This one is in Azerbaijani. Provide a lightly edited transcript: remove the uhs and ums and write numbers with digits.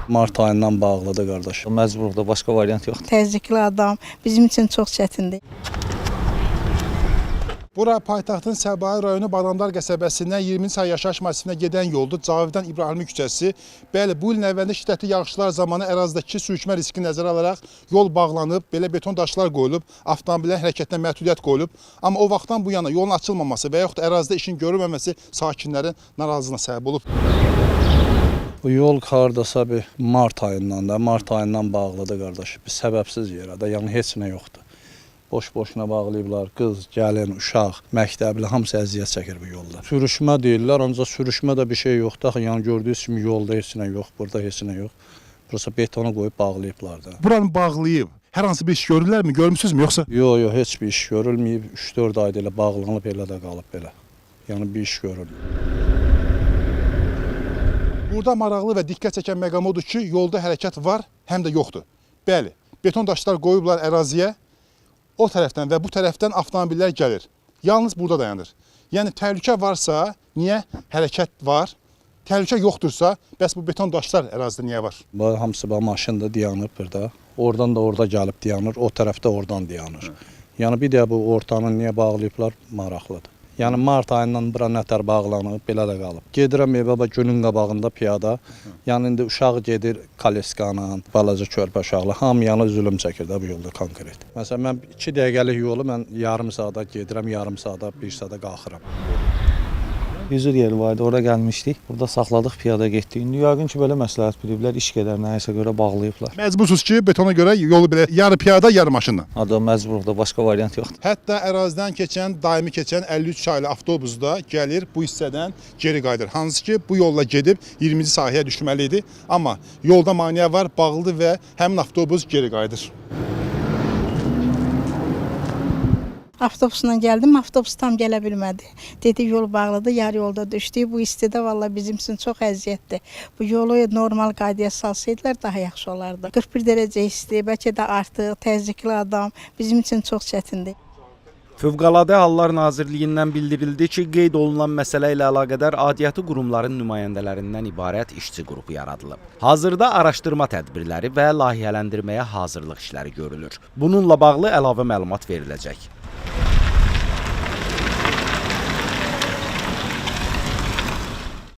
Mart ayından bağlıdır qardaş. Məcburluqda başqa variant yoxdur. Təzyiqli adam bizim üçün çox çətindir. Bura paytaxtın Səbail rayonu Badamdar qəsəbəsindən 20 say yaşayış müəssisəsinə gedən yoldur. Cavidan İbrahimi küçəsi. Bəli, bu il əvvəlində şiddətli yağışlar zamanı ərazidəki sürüşmə riski nəzərə alaraq yol bağlanıb, belə beton daşlar qoyulub, avtomobillərin hərəkətinə məhdudiyyət qoyulub. Amma o vaxtdan bu yana yolun açılmaması və yaxud da ərazidə işin görülməməsi sakinlərin narazılığına səbəb olub. Bu yol hardasa bir mart ayından bağlıdır qardaş. Bir səbəbsiz yerə də, yəni heç nə yoxdur. Boş-boşuna bağlayıblar, qız, gəlin, uşaq, məktəbli, hamısı əziyyət çəkir bu yolda. Sürüşmə deyirlər, ancaq sürüşmədə bir şey yoxdur. Yəni gördüyünüz kimi yolda heç nə yox, burada heç nə yox. Burası betonu qoyub bağlayıblar da. Buranı bağlayıb, hər hansı bir iş görürlərmi, görmüsünüzmü yoxsa? Yox, heç bir iş görülməyib. 3-4 ayda elə bağlanıb, elə də qalıb belə. Yəni bir iş görülmür. Burada maraqlı və diqqət çəkən məqam odur ki, yolda hərəkət var, həm də yoxdur. Bəli, beton daşlar qoyublar əraziyə. O tərəfdən və bu tərəfdən avtomobillər gəlir. Yalnız burada dayanır. Yəni təhlükə varsa, niyə hərəkət var? Təhlükə yoxdursa, bəs bu beton daşlar ərazidə niyə var? Bu hamısı maşında dayanır burada. Oradan da orada gəlib dayanır, o tərəfdə oradan dayanır. Yəni bir də bu ortanı niyə bağlayıblar maraqlıdır. Yəni mart ayından bura nətər bağlanıb, belə də qalıb. Gedirəm evə günün qabağında piyada. Yəni indi uşaq gedir koleskanla, balaca körpə uşaqla, hamıyanı zülüm çəkir də bu yolda konkret. Məsələn mən 2 dəqiqəlik yolu mən yarım saata gedirəm, yarım saata, 1 saata qalxıram. Yüzür yeri vardı, oraya gəlmişdik. Burada saxladıq, piyada getdik. İndi yəqin ki, belə məsləhət biliblər, iş qədər nəyəsə görə bağlayıblar. Məcbursuz ki, betona görə yolu belə yarı piyada, yarı maşınla. Adam məcburluqda başqa variant yoxdur. Hətta ərazidən keçən, daimi keçən 53 saylı avtobus da gəlir bu hissədən geri qayıdır. Hansı ki, bu yolla gedib 20-ci sahəyə düşməli idi. Amma yolda maneə var, bağlıdır və həmin avtobus geri qayıdır. Avtobusla gəldim, avtobus tam gələ bilmədi. Dedi yol bağlıdır, yarı yolda düşdük. Bu istidə valla bizim üçün çox əziyyətdir. Bu yolu normal qaydaya salsaydılar daha yaxşı olardı. 41 dərəcə isti, bəlkə də artıq, təzyiqli adam bizim üçün çox çətindir. Fövqəladə Hallar Nazirliyindən bildirildi ki, qeyd olunan məsələ ilə əlaqədar aidiyyatı qurumların nümayəndələrindən ibarət işçi qrupu yaradılıb. Hazırda araşdırma tədbirləri və layihələndirməyə hazırlıq işləri görülür. Bununla bağlı əlavə məlumat veriləcək.